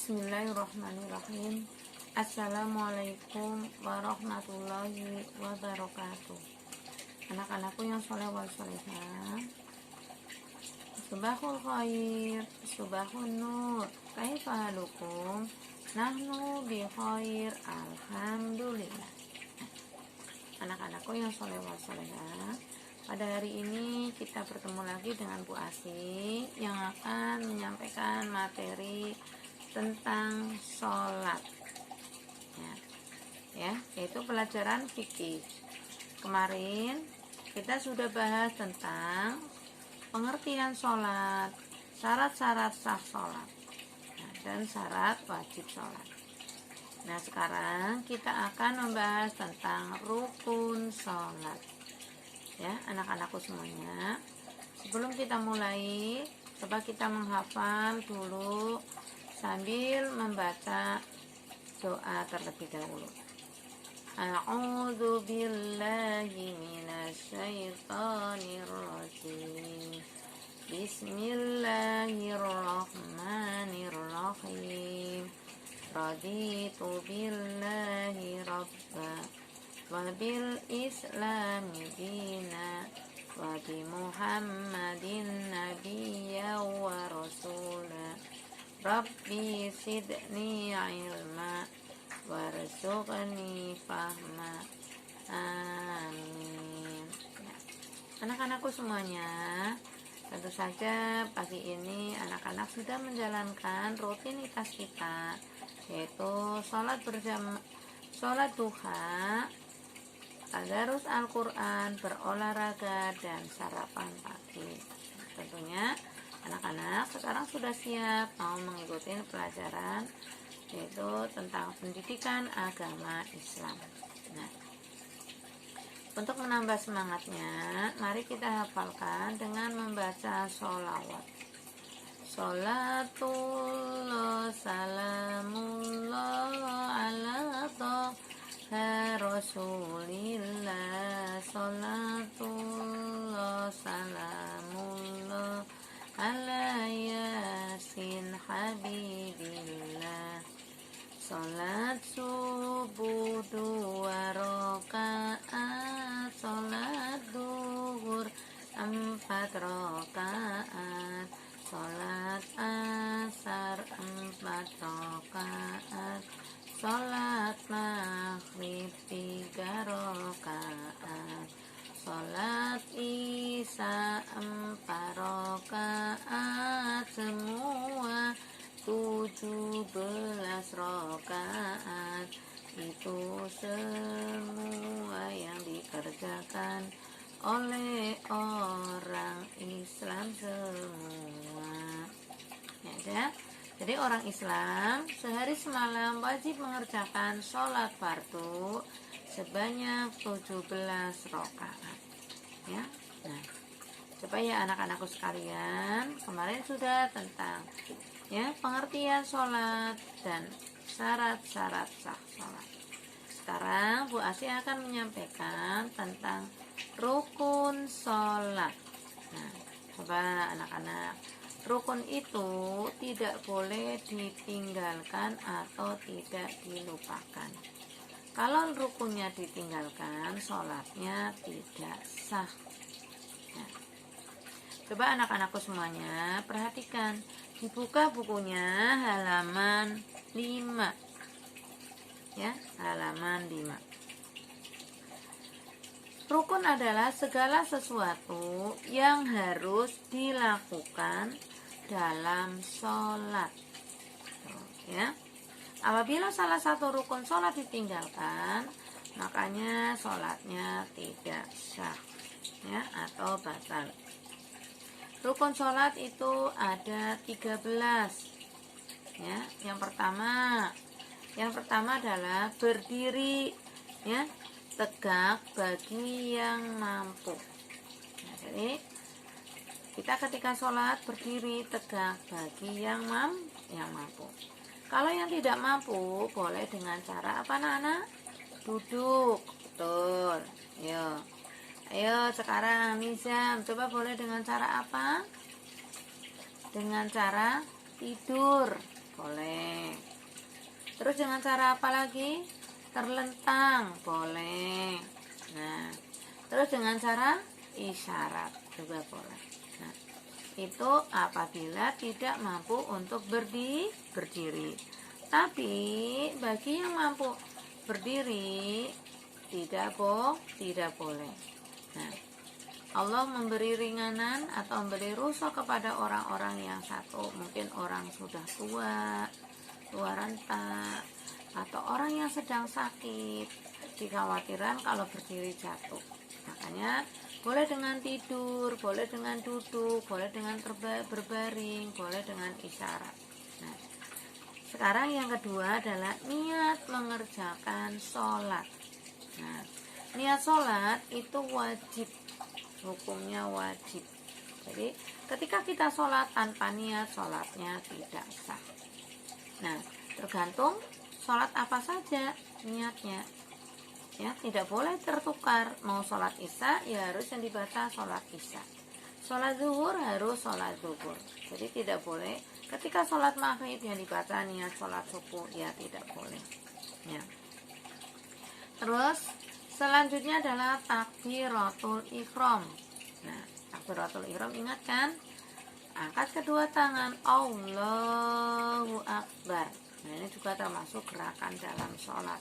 Bismillahirrahmanirrahim. Assalamualaikum warahmatullahi wabarakatuh. Anak-anakku yang soleh wal solehah, subahul khair, subahun nur, kaifa halukum? Nahnu bi khair, alhamdulillah. Anak-anakku yang soleh wal solehah, pada hari ini kita bertemu lagi dengan Bu Asi yang akan menyampaikan materi tentang sholat, yaitu pelajaran fikih. Kemarin kita sudah bahas tentang pengertian sholat, syarat-syarat sah sholat, dan syarat wajib sholat. Nah, sekarang kita akan membahas tentang rukun sholat. Ya, anak-anakku semuanya, sebelum kita mulai, coba kita menghafal dulu sambil membaca doa terlebih dahulu. A'udzu billahi minasyaitonir rajim. Bismillahirrahmanirrahim. Raditu billahi rabba wa bil islami dina wa bi Muhammadin nabiyya wa rasula. Rabbi sidni ilma warzuqni fahma. Amin. Anak-anakku semuanya, tentu saja pagi ini anak-anak sudah menjalankan rutinitas kita, yaitu sholat duha, tadarus Al-Quran, berolahraga, dan sarapan pagi. Tentunya anak-anak sekarang sudah siap mau mengikuti pelajaran, yaitu tentang pendidikan agama Islam. Nah, untuk menambah semangatnya, mari kita hafalkan dengan membaca sholawat. Sholatullah salamullah ala toha rasulillah. Sholatullah salamullah ala yasin habibillah. Sholat subuh 2 rakaat, sholat duhur 4 rakaat, sholat asar 4 rakaat, sholat maghrib 3 rakaat, sholat isya 4 rakaat, semua 17 rakaat. Itu semua yang dikerjakan oleh orang Islam semua. Ya, jadi orang Islam sehari semalam wajib mengerjakan sholat fardu sebanyak 17 rakaat. Ya, nah, coba ya anak-anakku sekalian, kemarin sudah tentang pengertian sholat dan syarat-syarat sah sholat. Sekarang Bu Asi akan menyampaikan tentang rukun sholat. Nah, coba anak-anak, rukun itu tidak boleh ditinggalkan atau tidak dilupakan. Kalau rukunnya ditinggalkan, sholatnya tidak sah. Nah, coba anak-anakku semuanya perhatikan, dibuka bukunya halaman 5. Ya, halaman 5. Rukun adalah segala sesuatu yang harus dilakukan dalam sholat. Ya, apabila salah satu rukun sholat ditinggalkan, makanya sholatnya tidak sah, ya, atau batal. Rukun sholat itu ada 13. Ya, yang pertama adalah berdiri, ya, tegak bagi yang mampu. Nah, jadi kita ketika sholat berdiri tegak bagi yang mampu. Kalau yang tidak mampu, boleh dengan cara apa, anak-anak? Duduk, betul. Ayo sekarang Nizam, coba boleh dengan cara apa? Dengan cara tidur. boleh. Terus dengan cara apa lagi? Terlentang, boleh. Nah, terus dengan cara isyarat juga boleh. Nah, itu apabila tidak mampu untuk berdiri. Tapi bagi yang mampu berdiri tidak boleh. Nah, Allah memberi ringanan atau memberi rukhsah kepada orang-orang yang satu, mungkin orang sudah tua renta, atau orang yang sedang sakit, dikhawatirkan kalau berdiri jatuh. Makanya boleh dengan tidur, boleh dengan duduk, boleh dengan berbaring, boleh dengan isyarat. Nah, sekarang yang kedua adalah niat mengerjakan sholat. Nah, niat sholat itu wajib, hukumnya wajib. Jadi ketika kita sholat tanpa niat, sholatnya tidak sah. Nah, tergantung sholat apa saja niatnya. Ya, tidak boleh tertukar. Mau sholat isya, ya harus yang dibaca sholat isya. Sholat zuhur harus sholat zuhur. Jadi tidak boleh ketika sholat maghrib yang dibaca niat sholat subuh, ya tidak boleh. Ya. Terus selanjutnya adalah takbiratul ihram. Nah, takbiratul ihram, ingat kan? Angkat kedua tangan, Allahu Akbar. Nah, ini juga termasuk gerakan dalam sholat.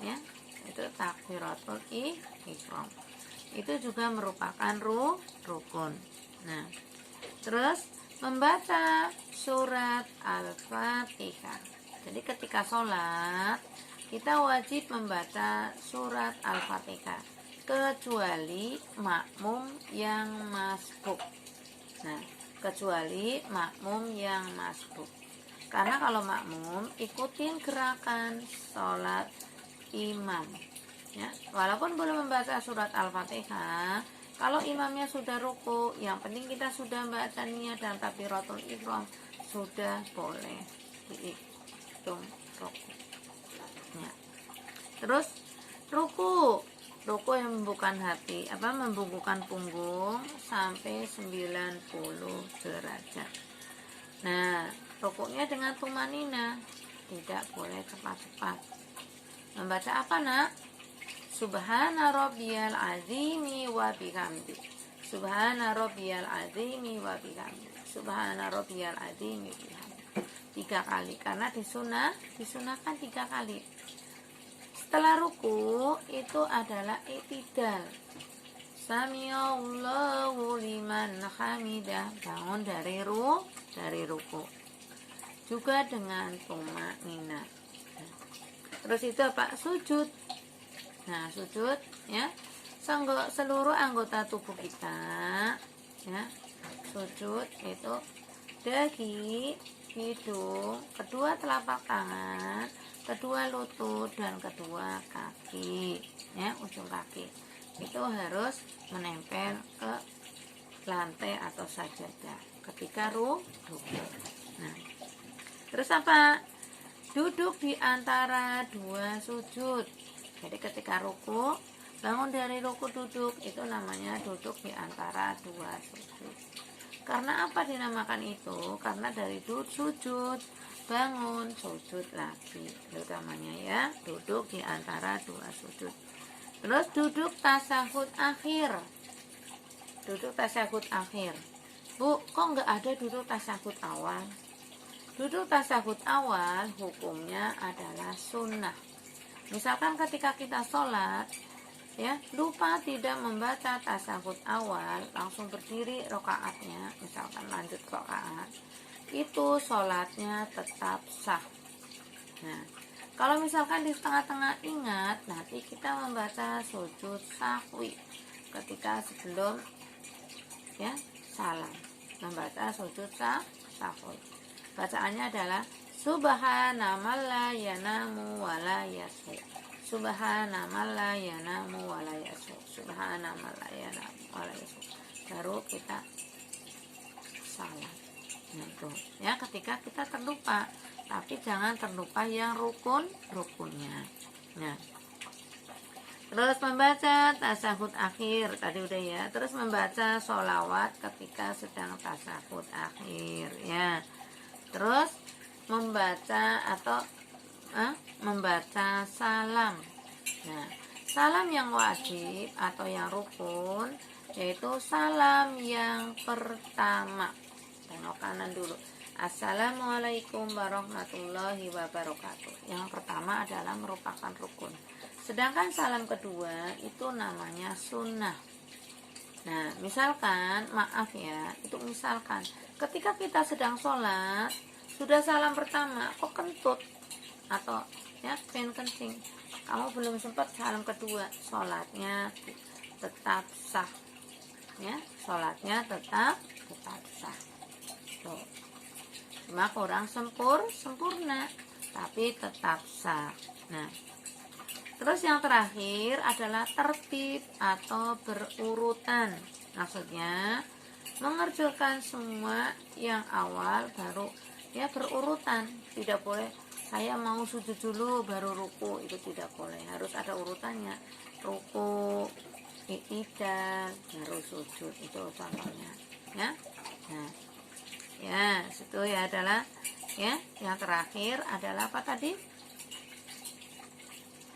Ya, itu takbiratul ihram. Itu juga merupakan rukun. Nah, terus membaca surat Al-Fatihah. Jadi ketika sholat kita wajib membaca surat Al-Fatihah, kecuali makmum yang masbuk. Nah, kecuali makmum yang masbuk. Karena kalau makmum ikutin gerakan sholat imam. Ya, walaupun belum membaca surat Al-Fatihah, kalau imamnya sudah ruku, yang penting kita sudah baca niat dan takbiratul ihram, sudah boleh dihitung ruku. Ya. Terus ruku yang membungkukkan hati, membungkukkan punggung sampai 90 derajat. Nah, rukunya dengan tumanina, tidak boleh cepat-cepat. Membaca apa, Nak? Subhana rabbiyal azimi wa bihamdi. Subhana rabbiyal azimi wa bihamdi. Subhana rabbiyal azimi wa bihamdi. 3 kali, karena disunahkan 3 kali. Setelah ruku itu adalah i'tidal. Samiallahu liman hamidah, bangun dari ruku. Juga dengan tumanina. Terus itu apa? Sujud. Nah, sujud ya. Seluruh anggota tubuh kita ya. Sujud itu dahi, hidung, kedua telapak tangan, kedua lutut, dan kedua kaki ya, ujung kaki itu harus menempel ke lantai atau sajadah ketika ruku. Nah, terus apa? Duduk di antara 2 sujud. Jadi ketika ruku, bangun dari ruku duduk, itu namanya duduk di antara 2 sujud. Karena apa dinamakan itu? Karena dari sujud bangun, sujud lagi, itu namanya ya, duduk di antara 2 sujud. Terus duduk tasyahud akhir. Duduk tasyahud akhir. Bu, kok nggak ada duduk tasyahud awal? Duduk tasyahud awal hukumnya adalah sunnah. Misalkan ketika kita sholat ya, lupa tidak membaca tasyahud awal, langsung berdiri rokaatnya, misalkan lanjut rokaat, itu sholatnya tetap sah. Nah, kalau misalkan di tengah-tengah ingat, nanti kita membaca sujud sahwi ketika sebelum ya salam, membaca sujud sahwi. Bacaannya adalah Subhana man la yanamu wa la yasu. Subhana man la yanamu wa la yasu. Subhana man la yanamu wa la yasu. Baru kita salam. Nah, itu ya, ketika kita terlupa. Tapi jangan terlupa yang rukunnya. Nah, terus membaca tasyahud akhir tadi udah ya. Terus membaca sholawat ketika sedang tasyahud akhir ya. Terus membaca atau membaca salam. Nah, salam yang wajib atau yang rukun yaitu salam yang pertama. Tengok kanan dulu. Assalamualaikum warahmatullahi wabarakatuh. Yang pertama adalah merupakan rukun. Sedangkan salam kedua itu namanya sunnah. Nah, misalkan, maaf ya, itu misalkan ketika kita sedang sholat, sudah salam pertama, kok kentut atau ya pengen kencing, kamu belum sempat salam kedua, sholatnya tetap sah, ya, sholatnya tetap sah. Tuh. Cuma kurang sempurna, tapi tetap sah. Nah, terus yang terakhir adalah tertib atau berurutan. Maksudnya mengerjakan semua yang awal baru ya berurutan. Tidak boleh saya mau sujud dulu baru ruku, itu tidak boleh. Harus ada urutannya. Ruku, i'tidal, baru sujud. Itu contohnya, ya. Nah, ya, itu ya adalah ya, yang terakhir adalah apa tadi?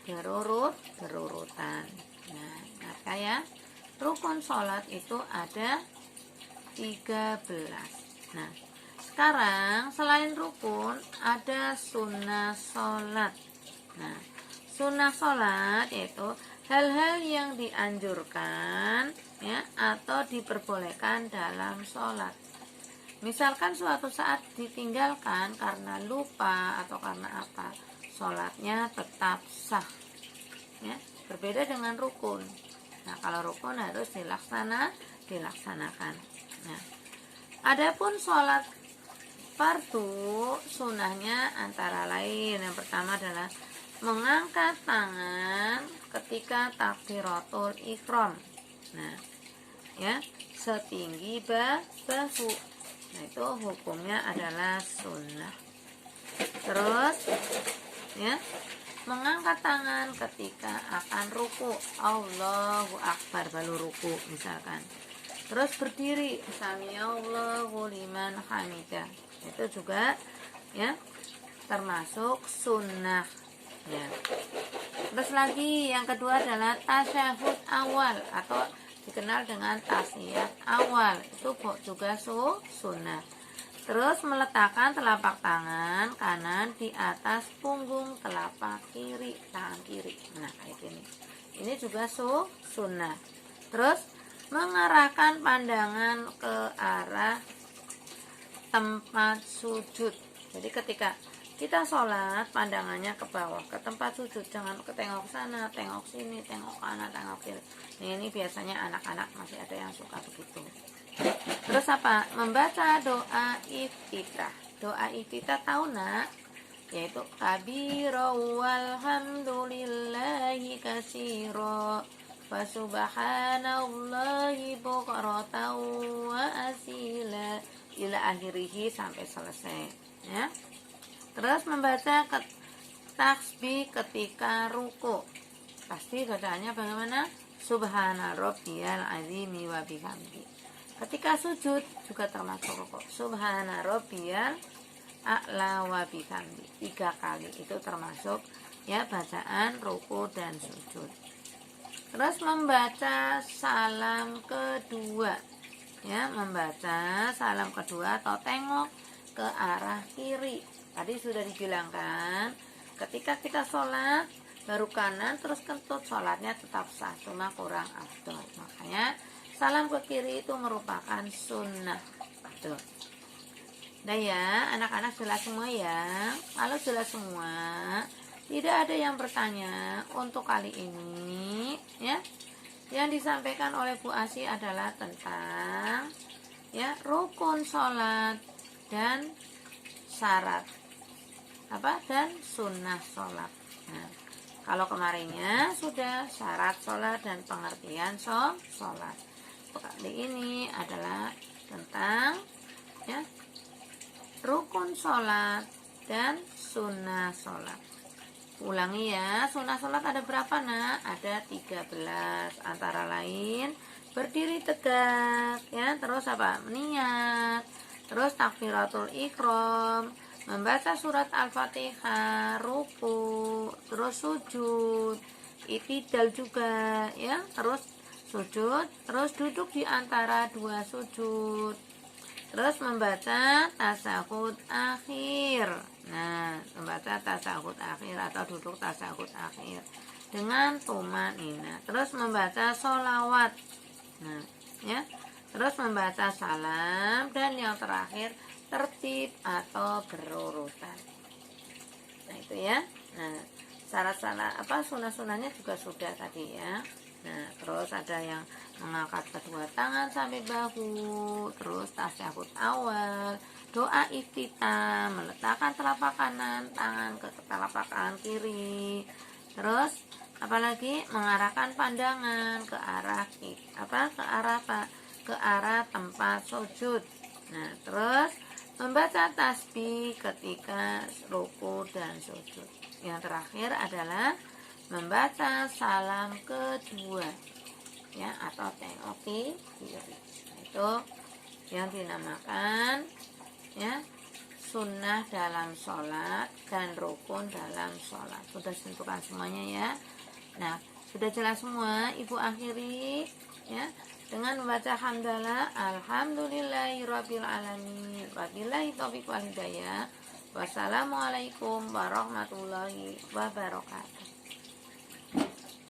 Berurutan. Nah, maka ya, rukun sholat itu ada 13. Nah, sekarang selain rukun ada sunnah sholat. Nah, sunnah sholat yaitu hal-hal yang dianjurkan ya atau diperbolehkan dalam sholat. Misalkan suatu saat ditinggalkan karena lupa atau karena apa, sholatnya tetap sah, ya, berbeda dengan rukun. Nah, kalau rukun harus dilaksanakan. Nah, adapun sholat fardu, sunnahnya antara lain yang pertama adalah mengangkat tangan ketika takbiratul ihram. Nah, ya, setinggi bahu. Nah, itu hukumnya adalah sunnah. Terus ya, mengangkat tangan ketika akan ruku, Allahu Akbar, baru ruku misalkan. Terus berdiri, Samiallahu liman hamidah, itu juga ya termasuk sunnah ya. Terus lagi yang kedua adalah tasyahud awal atau dikenal dengan tasiyat awal, itu juga sunnah. Terus meletakkan telapak tangan kanan di atas punggung telapak kiri, tangan kiri. Nah, kayak gini. Ini juga sunnah. Terus mengarahkan pandangan ke arah tempat sujud. Jadi ketika kita sholat, pandangannya ke bawah, ke tempat sujud, jangan ke tengok sana, tengok sini, tengok kanan, tengok kiri. Nah, ini biasanya anak-anak masih ada yang suka begitu. Terus apa? Membaca doa iftitah. Doa iftitah tahu nak? Yaitu kabira walhamdulillahi katsira wa subhanallahi bukratan wa asila ila akhirih sampai selesai, ya. Terus membaca tasbih ketika ruku. Tasbih bacaannya bagaimana? Subhana rabbiyal azimi wa bihamdi. Ketika sujud juga termasuk ruku. Subhana rabbiyal a'la wa bihamdi. 3 kali itu termasuk ya bacaan ruku dan sujud. Terus membaca salam kedua. Ya, membaca salam kedua atau tengok ke arah kiri. Tadi sudah dibilangkan, ketika kita sholat baru kanan terus kentut, sholatnya tetap sah, cuma kurang afdol. Makanya salam ke kiri itu merupakan sunnah. Tuh. Nah ya, anak-anak jelas semua ya. Kalau jelas semua, tidak ada yang bertanya untuk kali ini, ya. Yang disampaikan oleh Bu Asy adalah tentang ya rukun sholat dan syarat dan sunnah sholat. Nah, kalau kemarinnya sudah syarat sholat dan pengertian sholat. Kali ini adalah tentang ya rukun sholat dan sunnah sholat. Ulangi ya, sunnah sholat ada berapa nak? Ada 13, antara lain berdiri tegak ya, terus apa? Niat, terus takbiratul ihram, membaca surat Al-Fatihah, ruku, terus sujud, itidal juga ya, terus sujud, terus duduk di antara dua sujud, terus membaca tasahud akhir. Nah, membaca tasahud akhir atau duduk tasahud akhir dengan tumanina, terus membaca sholawat. Nah, ya, terus membaca salam, dan yang terakhir tertib atau berurutan. Nah, itu ya. Nah, syarat-syarat sunah-sunahnya juga sudah tadi ya. Nah, terus ada yang mengangkat kedua tangan sampai bahu, terus tasyahud awal, doa iftitah, meletakkan telapak kanan tangan ke telapak kanan kiri, terus apalagi mengarahkan pandangan ke arah ke arah tempat sujud. Nah, terus membaca tasbih ketika ruku dan sujud. Yang terakhir adalah membaca salam kedua ya, atau tengok kiri. Itu yang dinamakan ya sunnah dalam sholat dan rukun dalam sholat. Sudah tentukan semuanya ya. Nah, sudah jelas semua. Ibu akhiri ya dengan membaca hamdalah alhamdulillahirabbil alamin wabillahi taufiq wal hidayah. Wassalamualaikum warahmatullahi wabarakatuh.